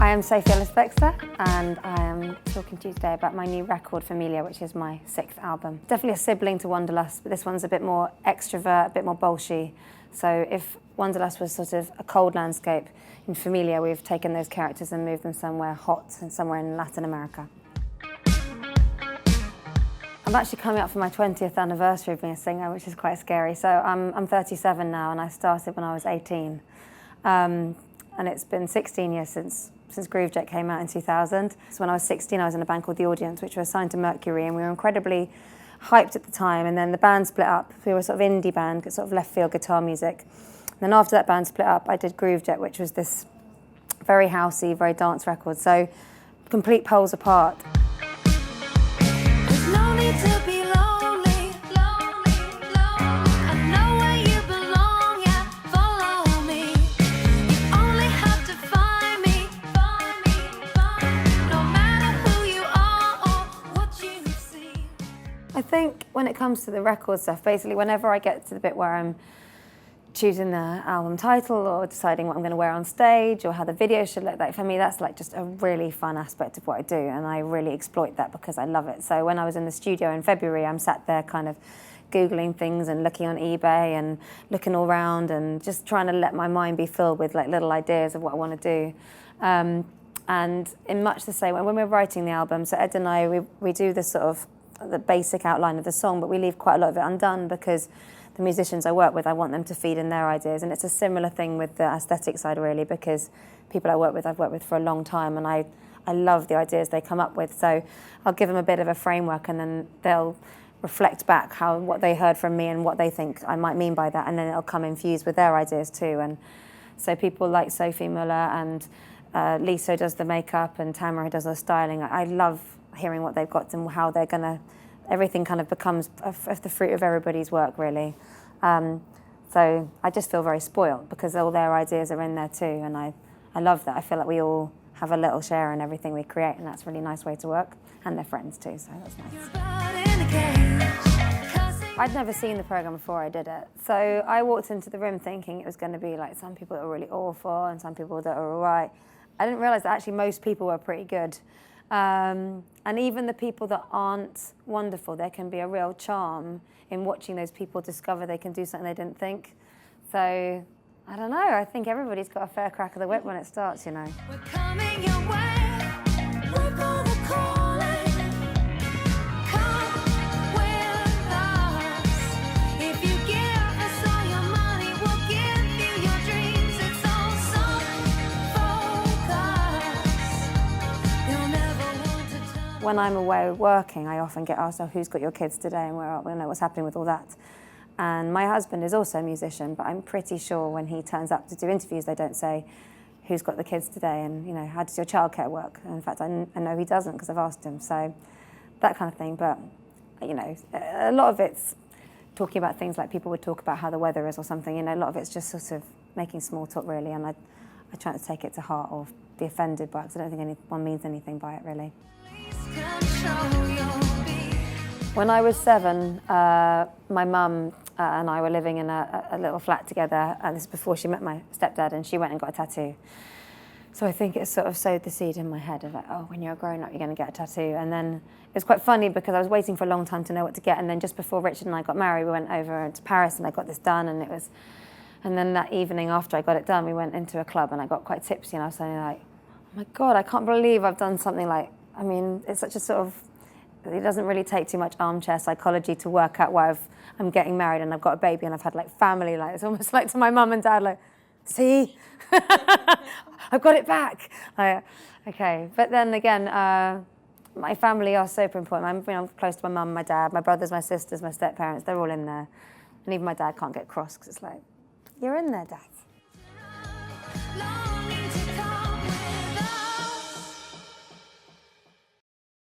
I am Sophie Ellis-Bextor and I am talking to you today about my new record, Familia, which is my 6th album. Definitely a sibling to Wanderlust, but this one's a bit more extrovert, a bit more bolshy. So if Wanderlust was sort of a cold landscape, in Familia we've taken those characters and moved them somewhere hot and somewhere in Latin America. I'm actually coming up for my 20th anniversary of being a singer, which is quite scary. So I'm 37 now and I started when I was 18. And it's been 16 years since Groovejet came out in 2000. So when I was 16, I was in a band called The Audience, which was signed to Mercury, and we were incredibly hyped at the time. And then the band split up. We were a sort of indie band, sort of left field guitar music. And then after that band split up, I did Groovejet, which was this very housey, very dance record. So complete poles apart. There's no need to be lonely, lonely, lonely. I know where you belong, yeah, follow me. You only have to find me, find me, find me. No matter who you are or what you see. I think when it comes to the record stuff, basically whenever I get to the bit where I'm choosing the album title or deciding what I'm going to wear on stage or how the video should look like, for me that's like just a really fun aspect of what I do, and I really exploit that because I love it. So when I was in the studio in February, I'm sat there kind of Googling things and looking on eBay and looking all around and just trying to let my mind be filled with like little ideas of what I want to do. And in much the same way, when we're writing the album, so Ed and I, we do this sort of the basic outline of the song, but we leave quite a lot of it undone because the musicians I work with, I want them to feed in their ideas. And it's a similar thing with the aesthetic side, really, because people I've worked with for a long time, and I love the ideas they come up with. So I'll give them a bit of a framework, and then they'll reflect back what they heard from me and what they think I might mean by that, and then it'll come infused with their ideas too. And so people like Sophie Muller and Lisa does the makeup and Tamara does the styling. I love hearing what they've got and how they're gonna, everything kind of becomes the fruit of everybody's work, really. So I just feel very spoiled because all their ideas are in there too, and I love that. I feel like we all have a little share in everything we create, and that's a really nice way to work, and they're friends too, so that's nice. I'd never seen the programme before I did it, so I walked into the room thinking it was going to be like some people that were really awful and some people that are all right. I didn't realise that actually most people were pretty good. And even the people that aren't wonderful, there can be a real charm in watching those people discover they can do something they didn't think. So, I don't know, I think everybody's got a fair crack of the whip when it starts, you know. We're coming your way. We're gonna call it. Come with us. If you give us all your money, we'll give you your dreams. It's all so focused. You'll never want to tell. When I'm away working, I often get asked, oh, who's got your kids today, and where, you know, what's happening with all that. And my husband is also a musician, but I'm pretty sure when he turns up to do interviews, they don't say, who's got the kids today, and you know, how does your childcare work? And in fact, I know he doesn't because I've asked him, so that kind of thing. But you know, a lot of it's talking about things like people would talk about how the weather is or something. You know, a lot of it's just sort of making small talk, really, and I try not to take it to heart or be offended by it, because I don't think anyone means anything by it, really. When I was 7, my mum and I were living in a little flat together, and this is before she met my stepdad, and she went and got a tattoo. So I think it sort of sowed the seed in my head of like, oh, when you're grown up, you're going to get a tattoo. And then it was quite funny because I was waiting for a long time to know what to get, and then just before Richard and I got married, we went over to Paris and I got this done, and then that evening after I got it done, we went into a club and I got quite tipsy, and I was saying like, oh my God, I can't believe I've done something like, I mean, it's such a sort of, it doesn't really take too much armchair psychology to work out why I'm getting married and I've got a baby and I've had like family, like it's almost like to my mum and dad, like, see, I've got it back. Like, okay, but then again, my family are super important. I'm close to my mum, my dad, my brothers, my sisters, my step-parents, they're all in there. And even my dad can't get cross because it's like, you're in there, Dad.